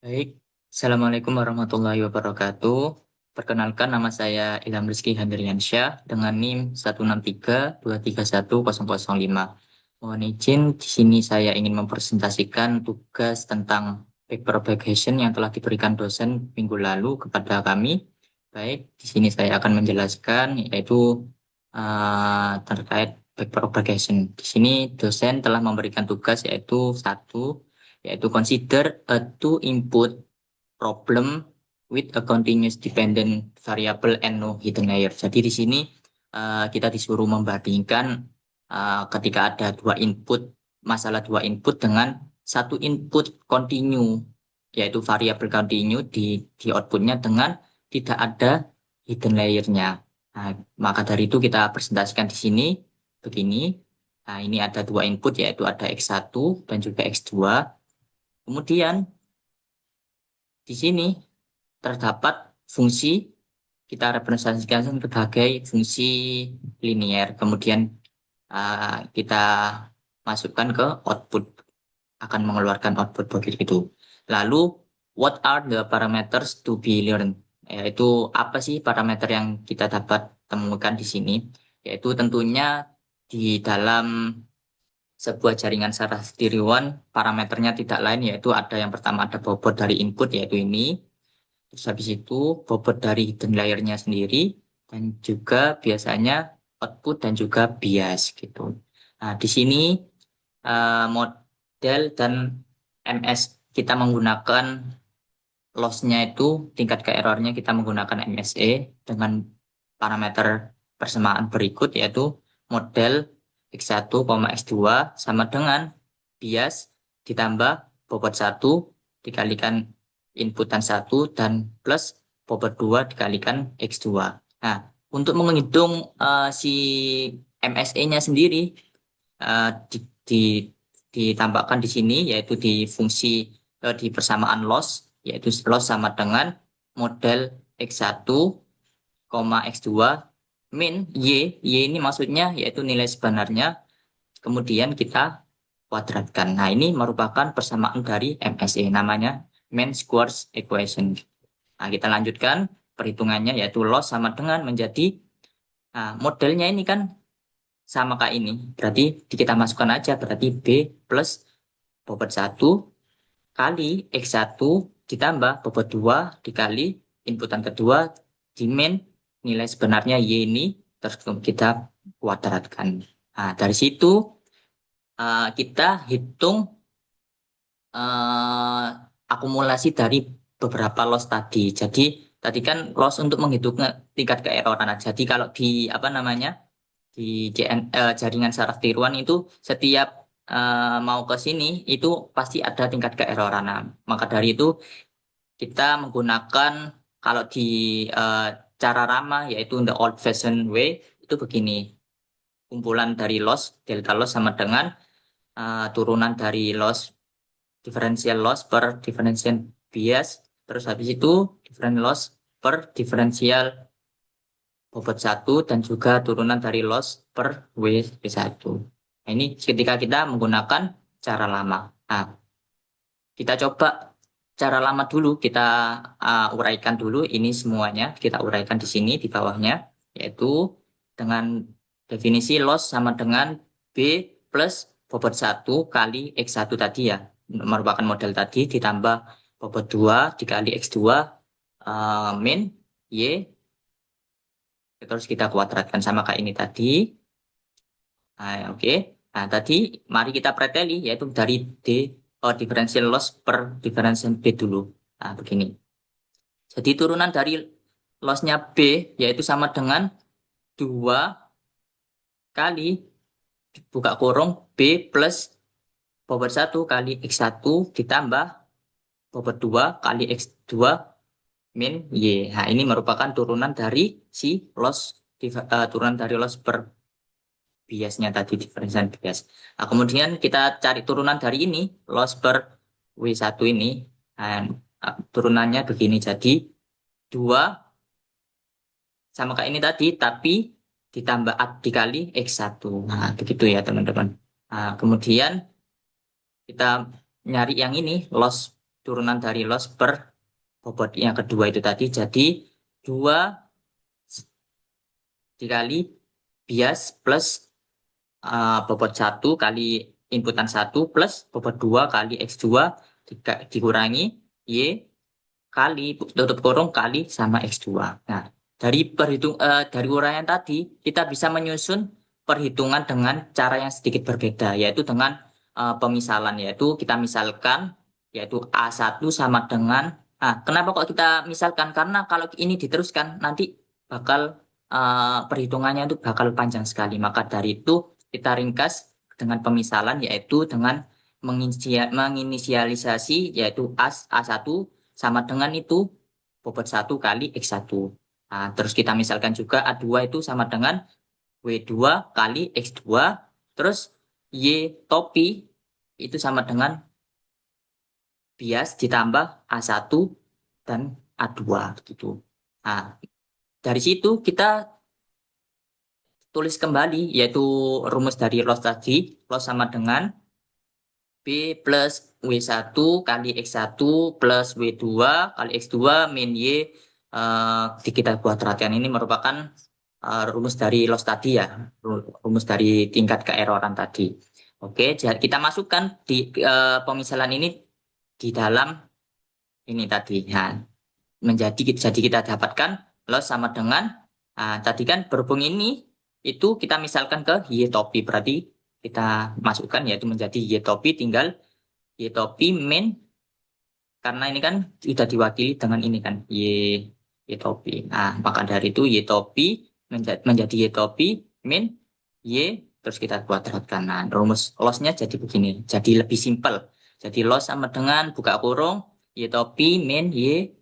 Baik, Assalamualaikum warahmatullahi wabarakatuh. Perkenalkan nama saya Ilham Rizky Handriansyah dengan NIM 163231005. Mohon izin, di sini saya ingin mempresentasikan tugas tentang paper propagation yang telah diberikan dosen minggu lalu kepada kami. Baik, di sini saya akan menjelaskan yaitu terkait paper propagation. Di sini dosen telah memberikan tugas yaitu consider a two input problem with a continuous dependent variable and no hidden layer. Jadi di sini kita disuruh membandingkan ketika ada masalah dua input dengan satu input continue, yaitu variabel continue di outputnya dengan tidak ada hidden layernya. Nah, maka dari itu kita presentasikan di sini begini. Nah, ini ada dua input yaitu ada X1 dan juga X2. Kemudian di sini terdapat fungsi, kita representasikan sebagai fungsi linier. Kemudian kita masukkan ke output, akan mengeluarkan output begitu. Lalu, what are the parameters to be learned? Yaitu apa sih parameter yang kita dapat temukan di sini? Yaitu tentunya di dalam sebuah jaringan secara sendirian, parameternya tidak lain, yaitu ada yang pertama ada bobot dari input, yaitu ini. Terus habis itu bobot dari hidden layer-nya sendiri, dan juga biasanya output dan juga bias gitu. Nah, di sini model dan MS kita menggunakan loss-nya itu, tingkat ke error-nya kita menggunakan MSE dengan parameter persamaan berikut, yaitu model X1, X2 sama dengan bias ditambah bobot 1 dikalikan inputan 1 dan plus bobot 2 dikalikan X2. Nah, untuk menghitung si MSE-nya sendiri uh, di, di- ditambahkan di sini, yaitu di fungsi di persamaan loss, yaitu loss sama dengan model X1, X2 min Y ini maksudnya yaitu nilai sebenarnya, kemudian kita kuadratkan. Nah, ini merupakan persamaan dari MSE, namanya mean squares equation. Nah, kita lanjutkan perhitungannya, yaitu loss sama dengan menjadi, nah, modelnya ini kan sama kayak ini. Berarti kita masukkan aja, berarti B plus bobot 1 kali X1 ditambah bobot 2 dikali inputan kedua di min nilai sebenarnya Y ini, terus kita kuadratkan. Nah, dari situ kita hitung eh, akumulasi dari beberapa loss tadi. Jadi tadi kan loss untuk menghitung tingkat keeroran. Jadi kalau di apa namanya di jaringan saraf tiruan itu setiap mau ke sini itu pasti ada tingkat keeroran. Nah, maka dari itu kita menggunakan, kalau di eh, cara ramah yaitu the old fashioned way itu begini. Kumpulan dari loss, delta loss sama dengan turunan dari loss, differential loss per differential bias, terus habis itu differential loss per differential bobot 1 dan juga turunan dari loss per W1. Nah, ini ketika kita menggunakan cara lama. Nah, kita coba cara lama dulu, kita uraikan dulu ini semuanya, kita uraikan di sini di bawahnya, yaitu dengan definisi loss sama dengan B plus bobot 1 kali X1 tadi ya, merupakan model tadi, ditambah bobot 2 dikali X2 min Y, terus kita kuadratkan sama kayak ini tadi. Nah, oke. Nah, tadi mari kita preteli, yaitu dari differential loss per differential B dulu. Nah, begini. Jadi turunan dari lossnya B yaitu sama dengan 2 kali buka kurung B plus bobot 1 kali X1 ditambah bobot 2 kali X2 min Y. Nah, ini merupakan turunan dari si loss, turunan dari loss per biasnya tadi, differential bias. Nah, kemudian kita cari turunan dari ini, loss per W1 ini. Nah, turunannya begini, jadi 2 sama kayak ini tadi, tapi ditambah dikali X1. Nah, begitu ya teman-teman. Nah, kemudian kita nyari yang ini, loss turunan dari loss per bobot yang kedua itu tadi. Jadi 2 dikali bias plus bobot 1 kali inputan 1 plus bobot 2 kali X2 dikurangi Y kali tutup kurung kali sama X2. Nah, dari uraian tadi kita bisa menyusun perhitungan dengan cara yang sedikit berbeda, yaitu dengan pemisalan, yaitu kita misalkan yaitu A1 sama dengan kenapa kok kita misalkan? Karena kalau ini diteruskan nanti bakal perhitungannya itu bakal panjang sekali. Maka dari itu kita ringkas dengan pemisalan, yaitu dengan menginisialisasi yaitu A1 sama dengan itu bobot 1 kali X1. Nah, terus kita misalkan juga A2 itu sama dengan W2 kali X2. Terus Y topi itu sama dengan bias ditambah A1 dan A2 gitu. Nah, dari situ kita tulis kembali yaitu rumus dari loss tadi. Loss sama dengan B plus W1 kali X1 plus W2 kali X2 min Y kita buat perhatian ini merupakan rumus dari loss tadi ya, rumus dari tingkat keeroran tadi. Oke, jadi kita masukkan di pemisalan ini di dalam ini tadi. Nah, jadi kita dapatkan loss sama dengan tadi kan berhubung ini itu kita misalkan ke Y topi, berarti kita masukkan yaitu menjadi Y topi, tinggal Y topi min karena ini kan sudah diwakili dengan ini kan Y topi. Nah, maka dari itu Y topi menjadi Y topi min Y terus kita kuadratkan. Nah, rumus loss-nya jadi begini. Jadi lebih simpel. Jadi loss sama dengan buka kurung Y topi min Y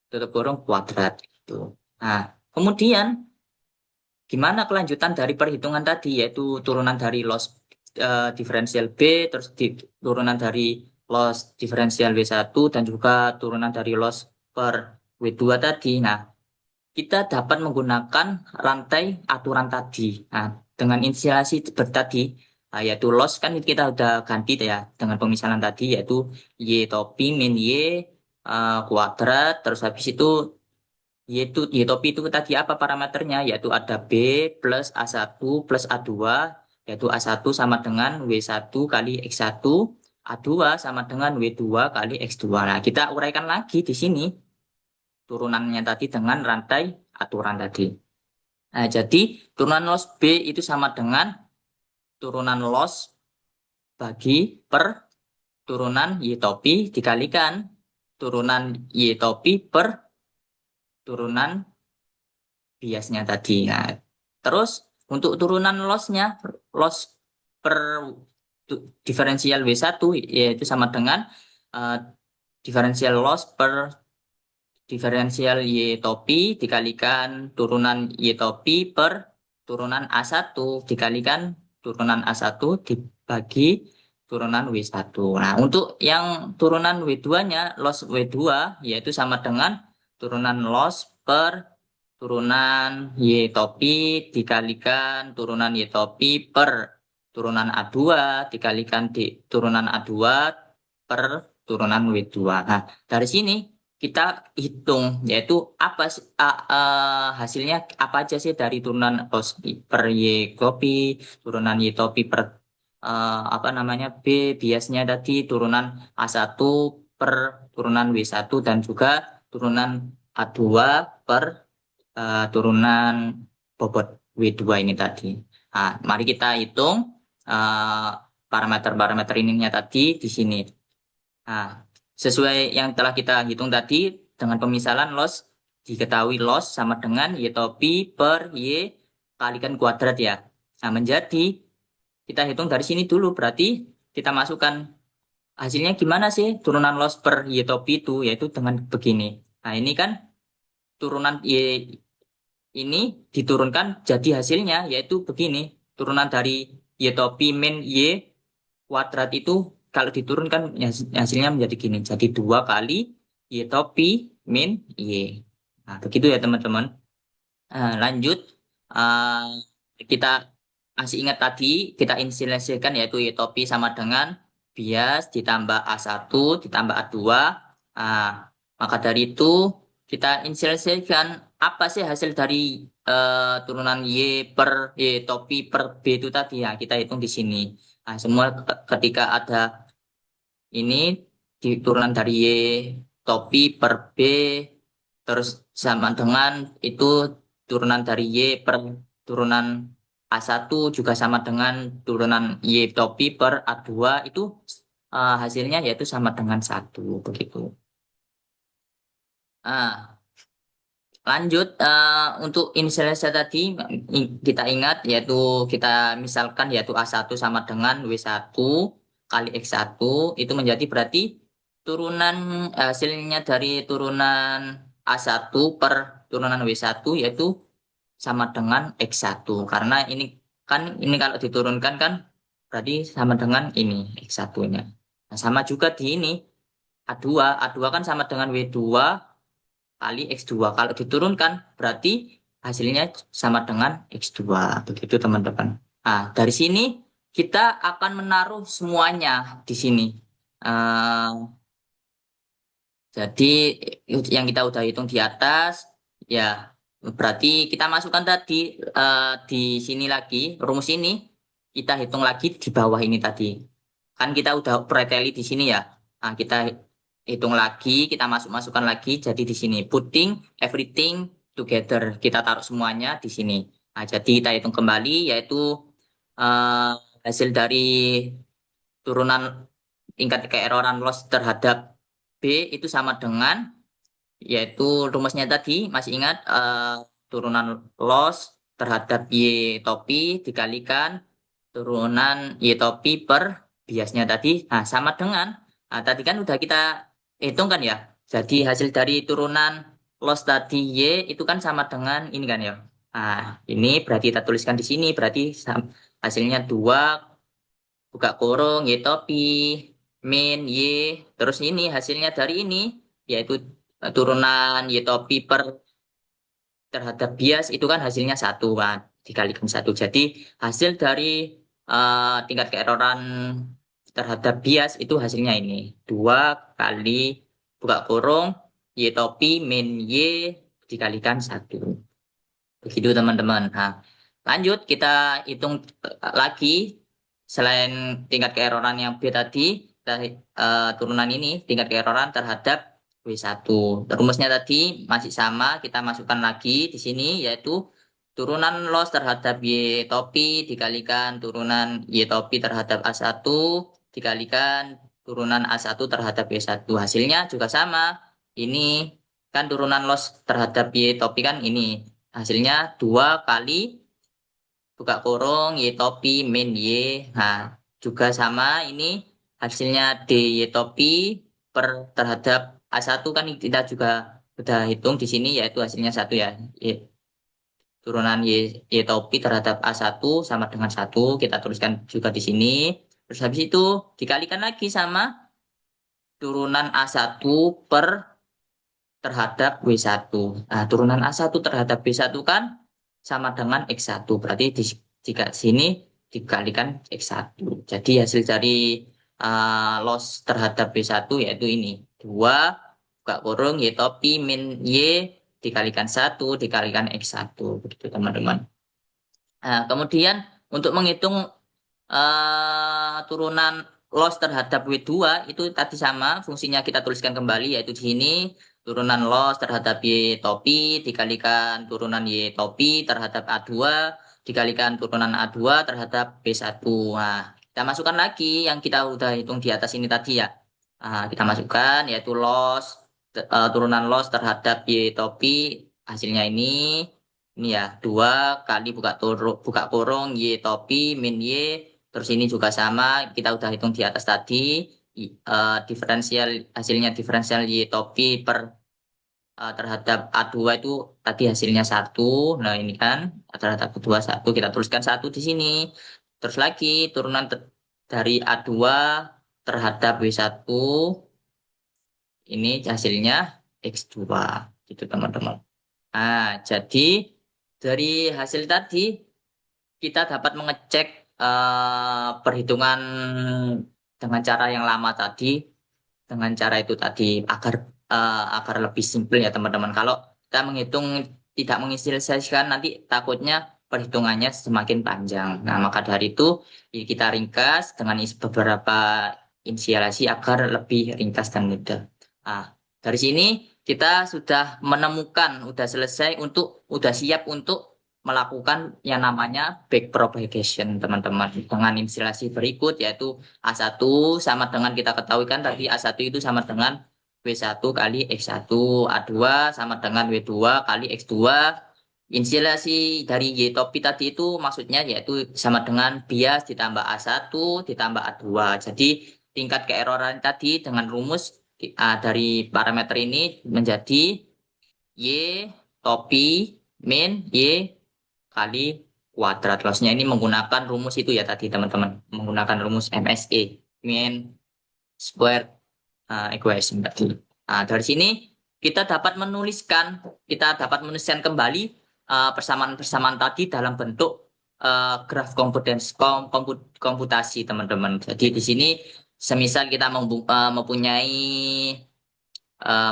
tutup kurung kuadrat gitu. Nah, kemudian gimana kelanjutan dari perhitungan tadi yaitu turunan dari loss diferensial B terus turunan dari loss diferensial W1 dan juga turunan dari loss per W2 tadi. Nah, kita dapat menggunakan rantai aturan tadi. Nah, dengan inisiasi seperti tadi, yaitu loss kan kita udah ganti ya dengan pemisalan tadi yaitu Y topi min Y kuadrat terus habis itu Y topi itu tadi apa parameternya yaitu ada B plus A1 plus A2 yaitu A1 sama dengan W1 kali X1 A2 sama dengan W2 kali X2. Nah, kita uraikan lagi di sini turunannya tadi dengan rantai aturan tadi. Nah, jadi turunan loss B itu sama dengan turunan loss bagi per turunan Y topi dikalikan turunan Y topi per turunan biasnya tadi. Nah, terus untuk turunan loss-nya, loss per diferensial W1 yaitu sama dengan uh, diferensial loss per diferensial Y topi dikalikan turunan Y topi per turunan A1 dikalikan turunan A1 dibagi turunan W1. Nah, untuk yang turunan W2-nya, loss W2 yaitu sama dengan turunan loss per turunan Y topi dikalikan turunan Y topi per turunan A2 dikalikan turunan A2 per turunan W2. Nah, dari sini kita hitung yaitu apa hasilnya apa aja sih dari turunan loss per Y topi, turunan Y topi per apa namanya B biasnya tadi turunan A1 per turunan W1 dan juga turunan A2 per turunan bobot W2 ini tadi. Nah, mari kita hitung parameter-parameter ininya tadi di sini. Nah, sesuai yang telah kita hitung tadi dengan pemisalan loss diketahui loss sama dengan Y topi per Y kalikan kuadrat ya. Nah, menjadi kita hitung dari sini dulu berarti kita masukkan hasilnya gimana sih turunan loss per Y topi itu yaitu dengan begini. Nah, ini kan turunan Y ini diturunkan jadi hasilnya yaitu begini. Turunan dari Y topi min Y kuadrat itu kalau diturunkan hasilnya menjadi gini. Jadi 2 kali Y topi min Y. Nah, begitu ya teman-teman. Lanjut. Kita masih ingat tadi kita inisialisasikan yaitu Y topi sama dengan bias ditambah A1 ditambah A2 Maka dari itu kita inisialisasikan apa sih hasil dari turunan Y per Y topi per B itu tadi ya, kita hitung di sini. Semua ketika ada ini di turunan dari Y topi per B terus sama dengan itu turunan dari Y per turunan A1 juga sama dengan turunan Y topi per A2 itu hasilnya yaitu sama dengan 1 begitu. Ah, Lanjut untuk inisialisasi tadi kita ingat yaitu kita misalkan yaitu A1 sama dengan W1 kali X1 itu menjadi berarti turunan hasilnya dari turunan A1 per turunan W1 yaitu sama dengan X1 karena ini kalau diturunkan kan berarti sama dengan ini X1-nya. Nah, sama juga di ini A2 kan sama dengan W2 kali X2. Kalau diturunkan berarti hasilnya sama dengan X2. Begitu teman-teman. Dari sini kita akan menaruh semuanya di sini. Eh, jadi yang kita udah hitung di atas, ya berarti kita masukkan tadi di sini lagi, rumus ini kita hitung lagi di bawah ini tadi. Kan kita udah preteli di sini ya. Kita hitung lagi, kita masukkan lagi. Jadi di sini putting everything together. Kita taruh semuanya di sini. Jadi kita hitung kembali yaitu eh, hasil dari turunan tingkat keeroran loss terhadap B itu sama dengan yaitu rumusnya tadi masih ingat turunan loss terhadap Y topi dikalikan turunan Y topi per biasnya tadi sama dengan tadi kan udah kita hitung kan ya. Jadi hasil dari turunan loss tadi Y itu kan sama dengan ini kan ya. Ini berarti kita tuliskan di sini berarti hasilnya 2 buka kurung Y topi min Y terus ini hasilnya dari ini yaitu turunan Y topi per terhadap bias itu kan hasilnya 1 kan dikalikan 1 jadi hasil dari tingkat keeroran terhadap bias itu hasilnya ini 2 kali buka kurung Y topi min Y dikalikan 1 begitu teman-teman. Lanjut kita hitung lagi selain tingkat keeroran yang B tadi dari turunan ini tingkat keeroran terhadap W1. Rumusnya tadi masih sama, kita masukkan lagi di sini yaitu turunan loss terhadap Y topi dikalikan turunan Y topi terhadap A1 dikalikan turunan A1 terhadap Y1. Hasilnya juga sama. Ini kan turunan loss terhadap Y topi kan ini. Hasilnya 2 kali buka kurung Y topi min Y. Nah, juga sama ini hasilnya D Y topi per terhadap A1 kan kita juga sudah hitung di sini yaitu hasilnya 1 ya. Turunan Y topi terhadap A1 sama dengan 1 kita tuliskan juga di sini. Terus habis itu dikalikan lagi sama turunan A1 per terhadap W1. Turunan A1 terhadap B1 kan sama dengan X1. Berarti jika sini dikalikan X1. Jadi hasil dari loss terhadap B1 yaitu ini. 2 buka kurung Y topi min Y dikalikan 1 dikalikan X1. Begitu teman-teman. Kemudian untuk menghitung turunan loss terhadap W2 itu tadi sama fungsinya kita tuliskan kembali yaitu di sini turunan loss terhadap Y topi dikalikan turunan Y topi terhadap A2 dikalikan turunan A2 terhadap B1. Kita masukkan lagi yang kita udah hitung di atas ini tadi ya. Kita masukkan yaitu turunan loss terhadap Y topi hasilnya ini ya 2 kali buka kurung Y topi min Y terus ini juga sama kita udah hitung di atas tadi diferensial hasilnya diferensial Y topi per terhadap A2 itu tadi hasilnya 1. Nah ini kan terhadap A2 1 kita tuliskan 1 di sini. Terus lagi turunan dari A2 terhadap W1 ini hasilnya X2 gitu teman-teman. Jadi dari hasil tadi kita dapat mengecek perhitungan dengan cara yang lama tadi dengan cara itu tadi agar lebih simpel ya teman-teman. Kalau kita menghitung tidak menginisialisasikan nanti takutnya perhitungannya semakin panjang. Nah, maka dari itu kita ringkas dengan beberapa inisialisasi agar lebih ringkas dan mudah. Nah, dari sini kita sudah menemukan, sudah selesai sudah siap untuk melakukan yang namanya back propagation, teman-teman. Dengan inisialisasi berikut yaitu A1 sama dengan kita ketahui kan tadi A1 itu sama dengan W1 kali X1, A2 sama dengan W2 kali X2. Inisialisasi dari Y topi tadi itu maksudnya yaitu sama dengan bias ditambah A1 ditambah A2. Jadi tingkat keeroran tadi dengan rumus dari parameter ini menjadi Y topi min Y kali kuadrat lossnya ini menggunakan rumus itu ya tadi teman-teman, menggunakan rumus MSE, mean square equation tadi. Nah, dari sini kita dapat menuliskan kembali persamaan-persamaan tadi dalam bentuk graf komputasi teman-teman. Jadi di sini semisal kita mempunyai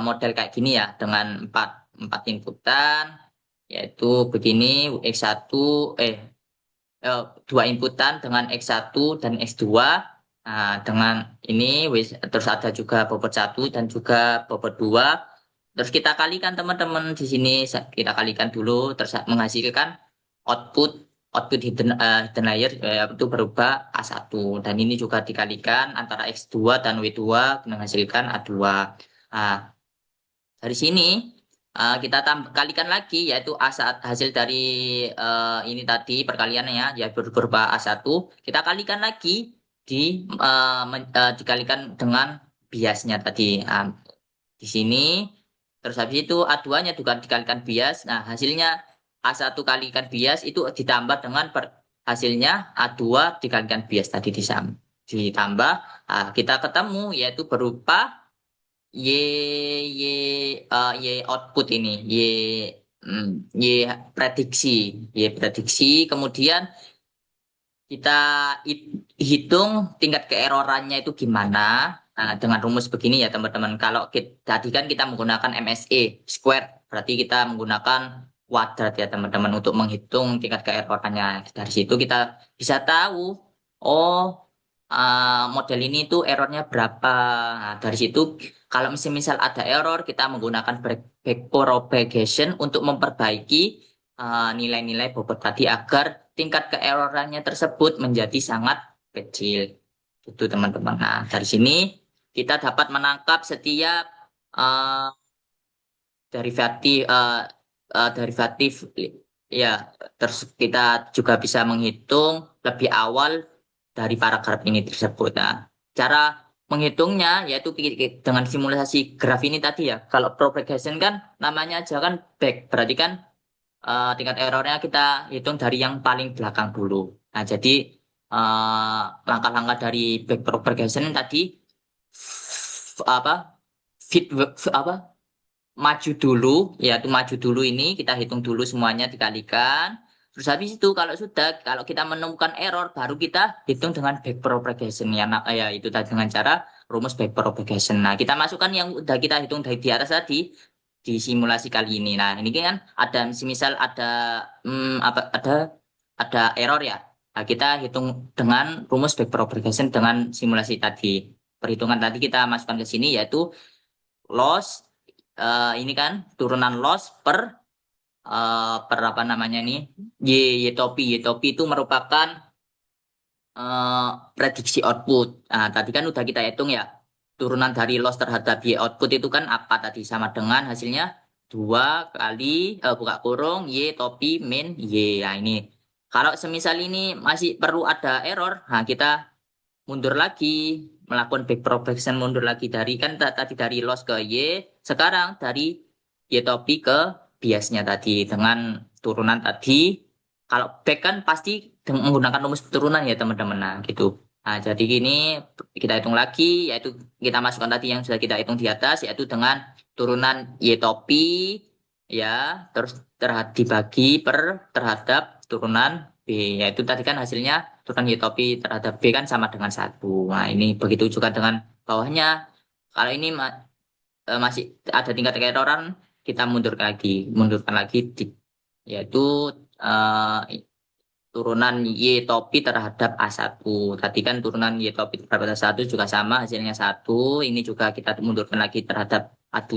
model kayak gini ya dengan empat inputan yaitu begini X1 dua inputan dengan X1 dan X2. Nah, dengan ini terus ada juga bobot 1 dan juga bobot 2. Terus kita kalikan teman-teman di sini kita kalikan dulu terus menghasilkan output output hidden layer itu berubah A1 dan ini juga dikalikan antara X2 dan W2 menghasilkan A2. Nah, dari sini kita kalikan lagi yaitu hasil dari ini tadi perkaliannya ya berupa A1 kita kalikan lagi dikalikan dengan biasnya tadi. Di sini terus habis itu A2-nya juga dikalikan bias. Nah, hasilnya A1 kalikan bias itu ditambah dengan hasilnya A2 dikalikan bias tadi ditambah kita ketemu yaitu berupa Y Y Y output ini Y prediksi kemudian kita hitung tingkat keerorannya itu gimana. Nah, dengan rumus begini ya teman-teman. Kalau tadi kan kita menggunakan MSE square berarti kita menggunakan kuadrat ya teman-teman untuk menghitung tingkat keerorannya. Dari situ kita bisa tahu oh model ini tuh errornya berapa. Nah, dari situ kalau misal ada error, kita menggunakan back propagation untuk memperbaiki nilai-nilai bobot tadi agar tingkat keerorannya tersebut menjadi sangat kecil. Itu teman-teman. Nah, dari sini kita dapat menangkap setiap uh, derivatif ya. Terus kita juga bisa menghitung lebih awal dari paragraf ini tersebut. Nah, cara menghitungnya yaitu dengan simulasi graf ini tadi ya. Kalau propagation kan namanya aja kan back, berarti kan tingkat errornya kita hitung dari yang paling belakang dulu. Nah, jadi langkah-langkah dari back propagation tadi apa fit apa maju dulu, yaitu maju dulu ini kita hitung dulu semuanya dikalikan. Terus habis itu kalau kita menemukan error baru kita hitung dengan back propagation ya, ya itu tadi dengan cara rumus back propagation. Nah, kita masukkan yang udah kita hitung dari di atas tadi di simulasi kali ini. Nah, ini kan ada misal ada error ya. Nah, kita hitung dengan rumus back propagation dengan simulasi tadi. Perhitungan tadi kita masukkan ke sini yaitu loss ini kan turunan loss per apa namanya ini Y topi itu merupakan prediksi output. Nah, tadi kan udah kita hitung ya turunan dari loss terhadap Y output itu kan apa tadi sama dengan hasilnya 2 kali buka kurung Y topi min Y. Nah, ini kalau semisal ini masih perlu ada error, nah kita mundur lagi melakukan back propagation mundur lagi dari kan tadi dari loss ke Y sekarang dari Y topi ke biasnya tadi dengan turunan tadi. Kalau back kan pasti menggunakan rumus turunan ya teman-teman. Nah, gitu. Nah, jadi gini kita hitung lagi yaitu kita masukkan tadi yang sudah kita hitung di atas yaitu dengan turunan Y topi ya terus dibagi terhadap turunan B yaitu tadi kan hasilnya turunan Y topi terhadap B kan sama dengan 1. Nah, ini begitu juga dengan bawahnya Kalau ini masih ada tingkat keeroran, kita mundurkan lagi yaitu eh, turunan Y topi terhadap A1. Tadi kan turunan Y topi terhadap A1 juga sama, hasilnya satu. Ini juga kita mundurkan lagi terhadap A2,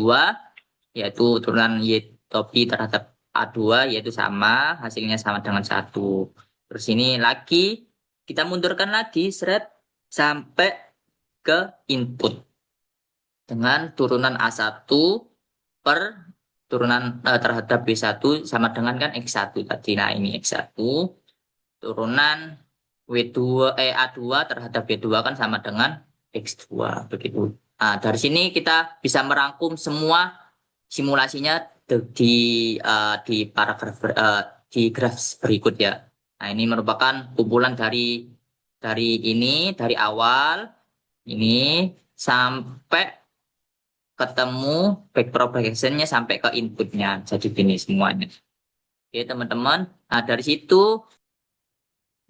yaitu turunan Y topi terhadap A2, yaitu sama, hasilnya sama dengan satu. Terus ini lagi, kita mundurkan lagi, seret, sampai ke input. Dengan turunan A1 per turunan terhadap B1 sama dengan kan X1 tadi. Nah, ini X1 turunan A2 terhadap B2 kan sama dengan X2 begitu. Nah, dari sini kita bisa merangkum semua simulasinya di paragraf di graf berikut ya. Nah, ini merupakan kumpulan dari dari awal ini sampai ketemu back propagationnya sampai ke inputnya. Jadi gini semuanya. Oke, teman-teman. Nah, dari situ,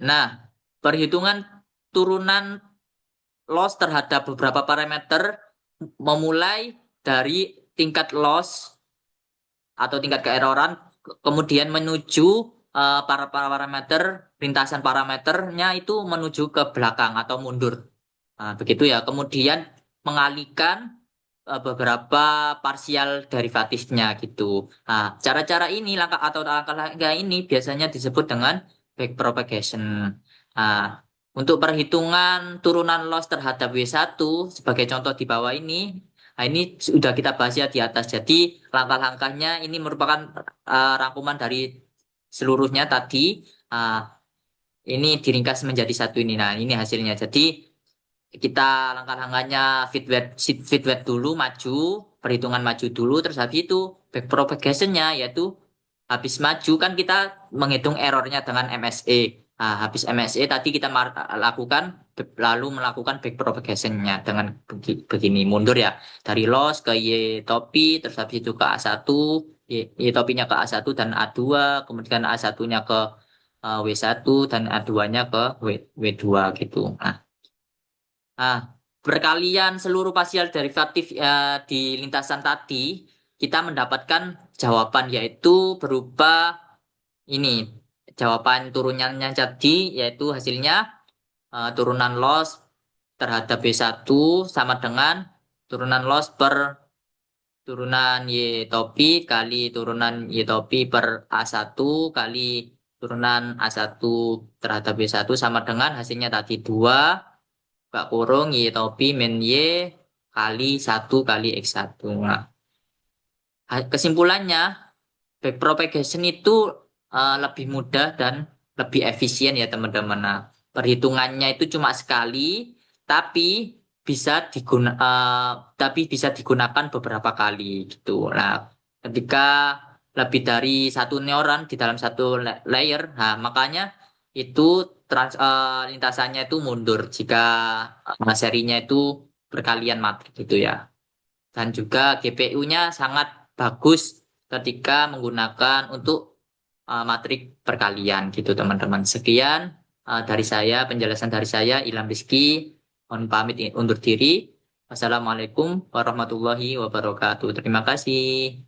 nah, perhitungan turunan loss terhadap beberapa parameter memulai dari tingkat loss atau tingkat keeroran, kemudian menuju para parameter, lintasan parameternya itu menuju ke belakang atau mundur. Nah, begitu ya. Kemudian mengalihkan beberapa parsial derivatifnya gitu. Nah, cara-cara ini, langkah atau langkah-langkah ini biasanya disebut dengan backpropagation. Nah, untuk perhitungan turunan loss terhadap W1 sebagai contoh di bawah ini, nah ini sudah kita bahas ya di atas. Jadi langkah-langkahnya ini merupakan rangkuman dari seluruhnya tadi. Nah, ini diringkas menjadi satu ini. Nah, ini hasilnya. Jadi kita langkah-langkahnya feedback dulu maju, perhitungan maju dulu, terus habis itu back propagationnya yaitu habis maju kan kita menghitung errornya dengan MSE. Nah, habis MSE tadi kita lakukan lalu melakukan back propagationnya dengan begini mundur ya dari loss ke Y topi, terus habis itu ke A1, Y topinya ke A1 dan A2, kemudian A1-nya ke W1 dan A2-nya ke W2 gitu. Nah, perkalian seluruh partial derivatif di lintasan tadi, kita mendapatkan jawaban yaitu berupa ini. Jawaban turunannya tadi yaitu hasilnya turunan loss terhadap B1 sama dengan turunan loss per turunan Y topi kali turunan Y topi per A1 kali turunan A1 terhadap B1 sama dengan hasilnya tadi 2 Mbak kurung Y topi min Y kali 1 kali X1. Nah, kesimpulannya, backpropagation itu lebih mudah dan lebih efisien ya teman-teman. Nah, perhitungannya itu cuma sekali, tapi tapi bisa digunakan beberapa kali gitu. Nah, ketika lebih dari satu neuron di dalam satu layer, nah makanya itu lintasannya itu mundur jika serinya itu berkalian matrik gitu ya. Dan juga GPU-nya sangat bagus ketika menggunakan untuk matrik perkalian gitu teman-teman. Sekian dari saya, penjelasan dari saya, Ilham Rizky. Mohon pamit undur diri. Wassalamualaikum warahmatullahi wabarakatuh. Terima kasih.